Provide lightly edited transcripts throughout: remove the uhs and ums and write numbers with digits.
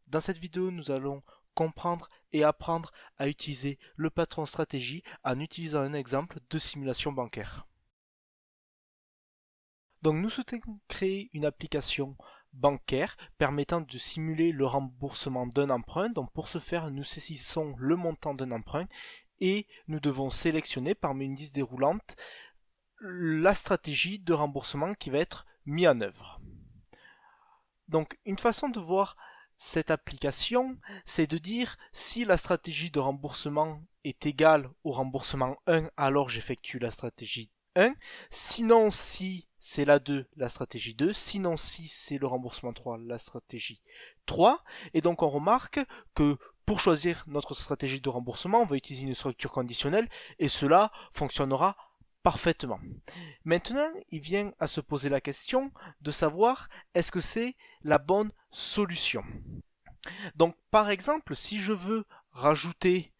Dans cette vidéo, nous allons comprendre et apprendre à utiliser le patron stratégie en utilisant un exemple de simulation bancaire. Donc nous souhaitons créer une application bancaire permettant de simuler le remboursement d'un emprunt. Donc pour ce faire, nous saisissons le montant d'un emprunt et nous devons sélectionner parmi une liste déroulante la stratégie de remboursement qui va être mise en œuvre. Donc une façon de voir cette application, c'est de dire si la stratégie de remboursement est égale au remboursement 1, alors j'effectue la stratégie 1. Sinon, si c'est la 2, la stratégie 2. Sinon, si c'est le remboursement 3, la stratégie 3. Et donc on remarque que pour choisir notre stratégie de remboursement, on va utiliser une structure conditionnelle et cela fonctionnera parfaitement. Maintenant, il vient à se poser la question de savoir est-ce que c'est la bonne solution. Donc par exemple, si je veux rajouter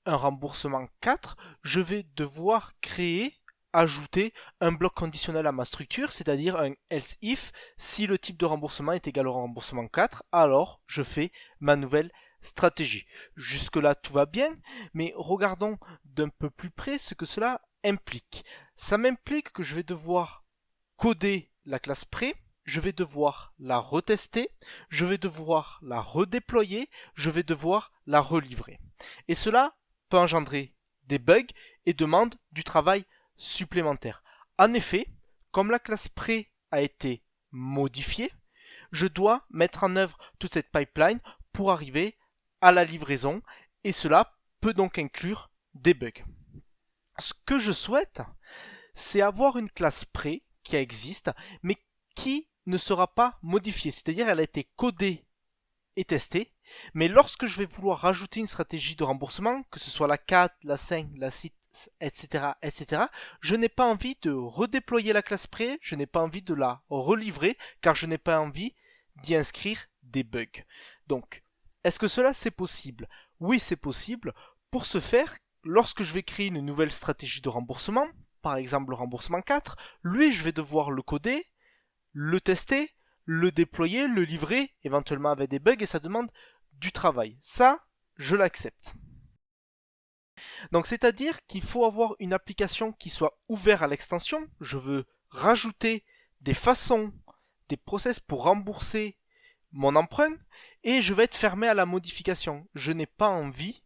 un remboursement 4, je vais devoir ajouter un bloc conditionnel à ma structure, c'est-à-dire un else if. Si le type de remboursement est égal au remboursement 4, alors je fais ma nouvelle stratégie. Jusque-là, tout va bien, mais regardons d'un peu plus près ce que cela implique. Ça m'implique que je vais devoir coder la classe pré, je vais devoir la retester, je vais devoir la redéployer, je vais devoir la relivrer. Et cela peut engendrer des bugs et demande du travail supplémentaire. En effet, comme la classe pré a été modifiée, je dois mettre en œuvre toute cette pipeline pour arriver à la livraison et cela peut donc inclure des bugs. Ce que je souhaite, c'est avoir une classe pré qui existe, mais qui ne sera pas modifiée. C'est-à-dire elle a été codée et testée, mais lorsque je vais vouloir rajouter une stratégie de remboursement, que ce soit la 4, la 5, la 6, etc., je n'ai pas envie de redéployer la classe pré, je n'ai pas envie de la relivrer, car je n'ai pas envie d'y inscrire des bugs. Donc, est-ce que cela c'est possible? Oui, c'est possible. Pour ce faire, lorsque je vais créer une nouvelle stratégie de remboursement, par exemple le remboursement 4, lui je vais devoir le coder, le tester, le déployer, le livrer, éventuellement avec des bugs, et ça demande du travail. Ça, je l'accepte. Donc c'est-à-dire qu'il faut avoir une application qui soit ouverte à l'extension. Je veux rajouter des façons, des process pour rembourser mon emprunt, et je vais être fermé à la modification. Je n'ai pas envie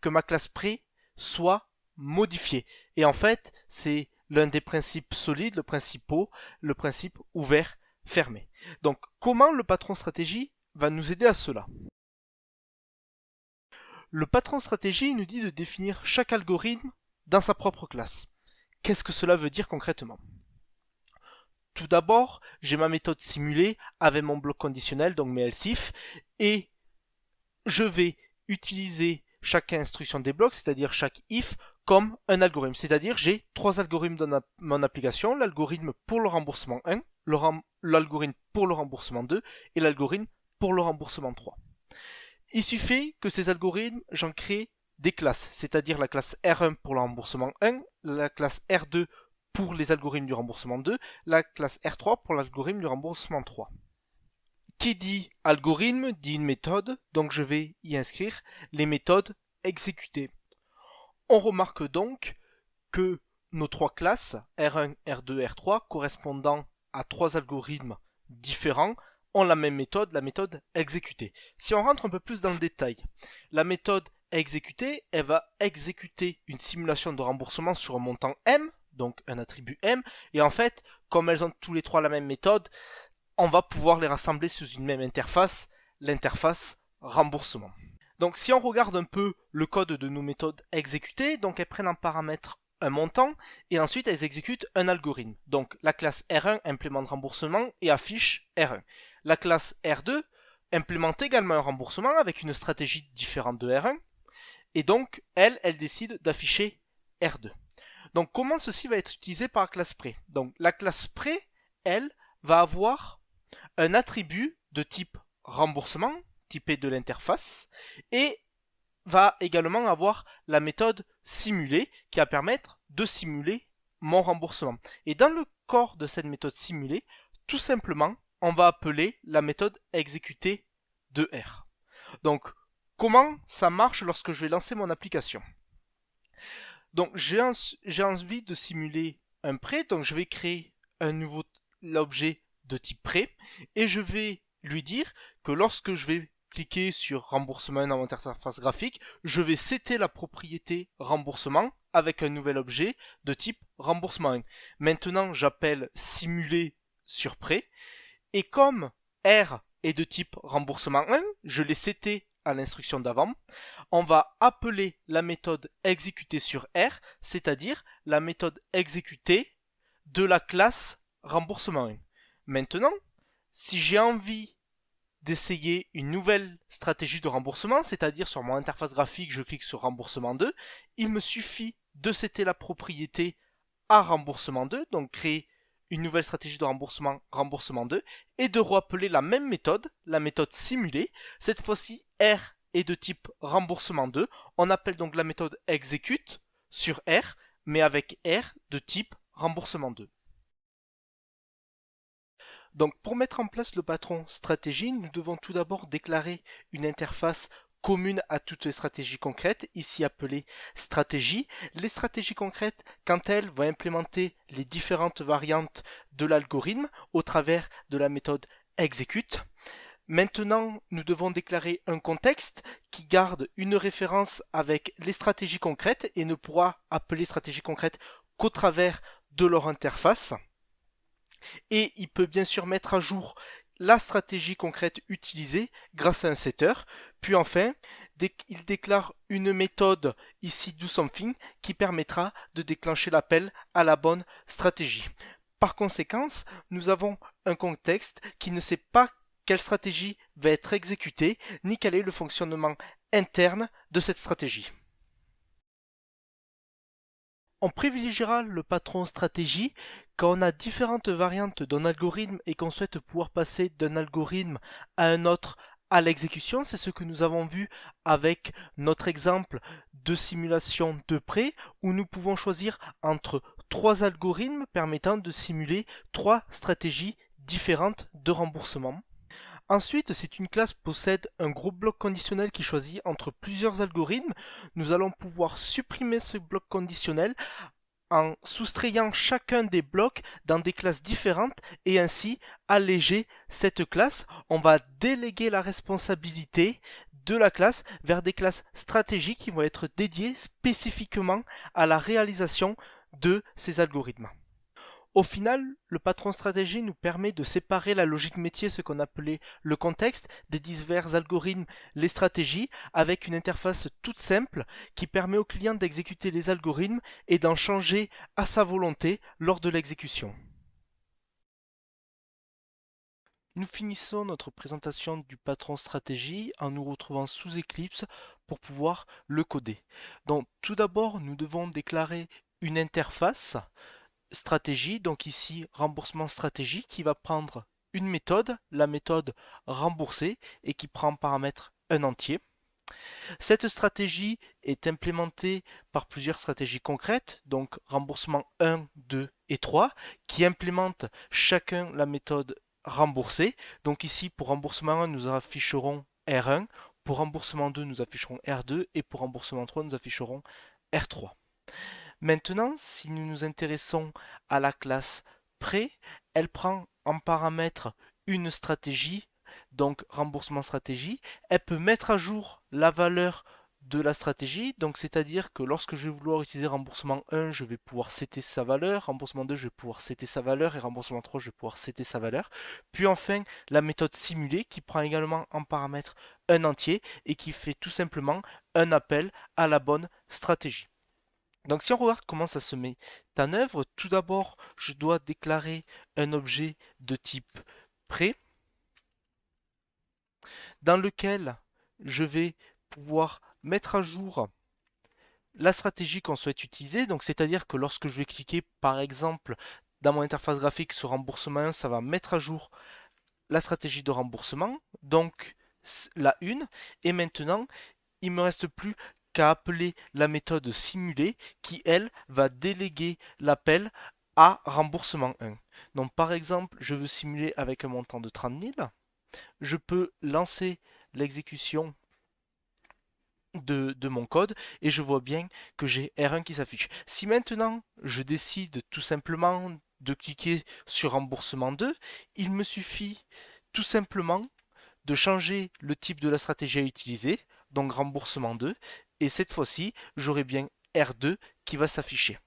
que ma classe pré soit modifiée. Et en fait, c'est l'un des principes solides, le principe ouvert-fermé. Donc, comment le patron stratégie va nous aider à cela? Le patron stratégie nous dit de définir chaque algorithme dans sa propre classe. Qu'est-ce que cela veut dire concrètement? Tout d'abord, j'ai ma méthode simulée avec mon bloc conditionnel, donc mes else if, et je vais utiliser chaque instruction des blocs, c'est-à-dire chaque if, comme un algorithme. C'est-à-dire j'ai trois algorithmes dans mon application, l'algorithme pour le remboursement 1, l'algorithme pour le remboursement 2 et l'algorithme pour le remboursement 3. Il suffit que ces algorithmes, j'en crée des classes, c'est-à-dire la classe R1 pour le remboursement 1, la classe R2 pour les algorithmes du remboursement 2, la classe R3 pour l'algorithme du remboursement 3. Qui dit algorithme dit une méthode, donc je vais y inscrire les méthodes exécutées. On remarque donc que nos trois classes, R1, R2, R3, correspondant à trois algorithmes différents, ont la même méthode, la méthode exécutée. Si on rentre un peu plus dans le détail, la méthode exécutée, elle va exécuter une simulation de remboursement sur un montant M, donc un attribut M, et en fait, comme elles ont tous les trois la même méthode, on va pouvoir les rassembler sous une même interface, l'interface remboursement. Donc si on regarde un peu le code de nos méthodes exécutées, donc elles prennent en paramètre un montant et ensuite elles exécutent un algorithme. Donc la classe R1 implémente remboursement et affiche R1. La classe R2 implémente également un remboursement avec une stratégie différente de R1 et donc elle décide d'afficher R2. Donc comment ceci va être utilisé par la classe pré? Donc la classe pré, elle, va avoir un attribut de type remboursement, typé de l'interface, et va également avoir la méthode simulée qui va permettre de simuler mon remboursement. Et dans le corps de cette méthode simulée, tout simplement, on va appeler la méthode exécutée de R. Donc, comment ça marche lorsque je vais lancer mon application? Donc, j'ai envie de simuler un prêt, donc je vais créer un nouveau objet de type prêt et je vais lui dire que lorsque je vais cliquer sur remboursement dans mon interface graphique, je vais setter la propriété remboursement avec un nouvel objet de type remboursement 1. Maintenant, j'appelle simuler sur prêt et comme R est de type remboursement 1, je l'ai seté à l'instruction d'avant, on va appeler la méthode exécutée sur R, c'est-à-dire la méthode exécutée de la classe remboursement 1. Maintenant, si j'ai envie d'essayer une nouvelle stratégie de remboursement, c'est-à-dire sur mon interface graphique, je clique sur remboursement 2, il me suffit de setter la propriété à remboursement 2, donc créer une nouvelle stratégie de remboursement, remboursement 2, et de rappeler la même méthode, la méthode simulée. Cette fois-ci, R est de type remboursement 2. On appelle donc la méthode execute sur R, mais avec R de type remboursement 2. Donc pour mettre en place le patron stratégie, nous devons tout d'abord déclarer une interface commune à toutes les stratégies concrètes, ici appelée stratégie. Les stratégies concrètes, quant à elles, vont implémenter les différentes variantes de l'algorithme au travers de la méthode execute. Maintenant, nous devons déclarer un contexte qui garde une référence avec les stratégies concrètes et ne pourra appeler stratégies concrètes qu'au travers de leur interface. Et il peut bien sûr mettre à jour la stratégie concrète utilisée grâce à un setter. Puis enfin, il déclare une méthode ici doSomething qui permettra de déclencher l'appel à la bonne stratégie. Par conséquent, nous avons un contexte qui ne sait pas quelle stratégie va être exécutée, ni quel est le fonctionnement interne de cette stratégie. On privilégiera le patron stratégie quand on a différentes variantes d'un algorithme et qu'on souhaite pouvoir passer d'un algorithme à un autre à l'exécution. C'est ce que nous avons vu avec notre exemple de simulation de prêt où nous pouvons choisir entre trois algorithmes permettant de simuler trois stratégies différentes de remboursement. Ensuite, si une classe possède un groupe bloc conditionnel qui choisit entre plusieurs algorithmes, nous allons pouvoir supprimer ce bloc conditionnel en soustrayant chacun des blocs dans des classes différentes et ainsi alléger cette classe. On va déléguer la responsabilité de la classe vers des classes stratégiques qui vont être dédiées spécifiquement à la réalisation de ces algorithmes. Au final, le patron stratégie nous permet de séparer la logique métier, ce qu'on appelait le contexte, des divers algorithmes, les stratégies, avec une interface toute simple qui permet au client d'exécuter les algorithmes et d'en changer à sa volonté lors de l'exécution. Nous finissons notre présentation du patron stratégie en nous retrouvant sous Eclipse pour pouvoir le coder. Donc tout d'abord, nous devons déclarer une interface stratégie, donc ici remboursement stratégie, qui va prendre une méthode, la méthode rembourser, et qui prend en paramètre un entier. Cette stratégie est implémentée par plusieurs stratégies concrètes, donc remboursement 1, 2 et 3, qui implémentent chacun la méthode rembourser. Donc ici, pour remboursement 1, nous afficherons R1, pour remboursement 2, nous afficherons R2, et pour remboursement 3, nous afficherons R3. Maintenant, si nous nous intéressons à la classe prêt, elle prend en paramètre une stratégie, donc remboursement stratégie. Elle peut mettre à jour la valeur de la stratégie, donc c'est-à-dire que lorsque je vais vouloir utiliser remboursement 1, je vais pouvoir setter sa valeur, remboursement 2, je vais pouvoir setter sa valeur, et remboursement 3, je vais pouvoir setter sa valeur. Puis enfin, la méthode simulée qui prend également en paramètre un entier et qui fait tout simplement un appel à la bonne stratégie. Donc si on regarde comment ça se met en œuvre, tout d'abord je dois déclarer un objet de type prêt dans lequel je vais pouvoir mettre à jour la stratégie qu'on souhaite utiliser. Donc c'est-à-dire que lorsque je vais cliquer par exemple dans mon interface graphique sur remboursement 1, ça va mettre à jour la stratégie de remboursement, donc la une, et maintenant il ne me reste plus qu'à appeler la méthode simulée qui, elle, va déléguer l'appel à remboursement 1. Donc par exemple, je veux simuler avec un montant de 30 000. Je peux lancer l'exécution de mon code et je vois bien que j'ai R1 qui s'affiche. Si maintenant je décide tout simplement de cliquer sur remboursement 2, il me suffit tout simplement de changer le type de la stratégie à utiliser, donc remboursement 2, et cette fois-ci, j'aurai bien R2 qui va s'afficher.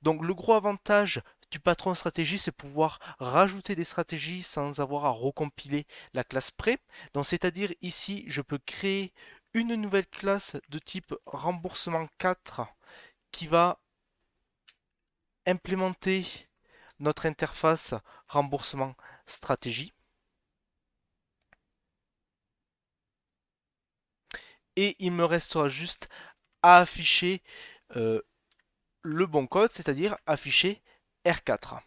Donc le gros avantage du patron stratégie, c'est pouvoir rajouter des stratégies sans avoir à recompiler la classe pré. Donc c'est-à-dire ici, je peux créer une nouvelle classe de type remboursement 4 qui va implémenter notre interface remboursement stratégie. Et il me restera juste à afficher le bon code, c'est-à-dire afficher R4.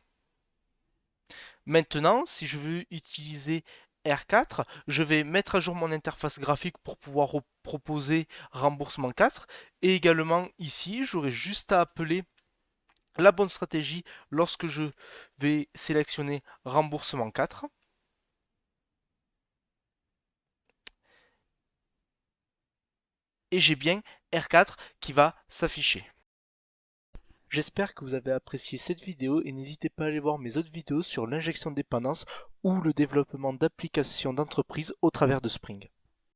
Maintenant, si je veux utiliser R4, je vais mettre à jour mon interface graphique pour pouvoir proposer remboursement 4. Et également ici, j'aurai juste à appeler la bonne stratégie lorsque je vais sélectionner remboursement 4. Et j'ai bien R4 qui va s'afficher. J'espère que vous avez apprécié cette vidéo et n'hésitez pas à aller voir mes autres vidéos sur l'injection de dépendance ou le développement d'applications d'entreprise au travers de Spring.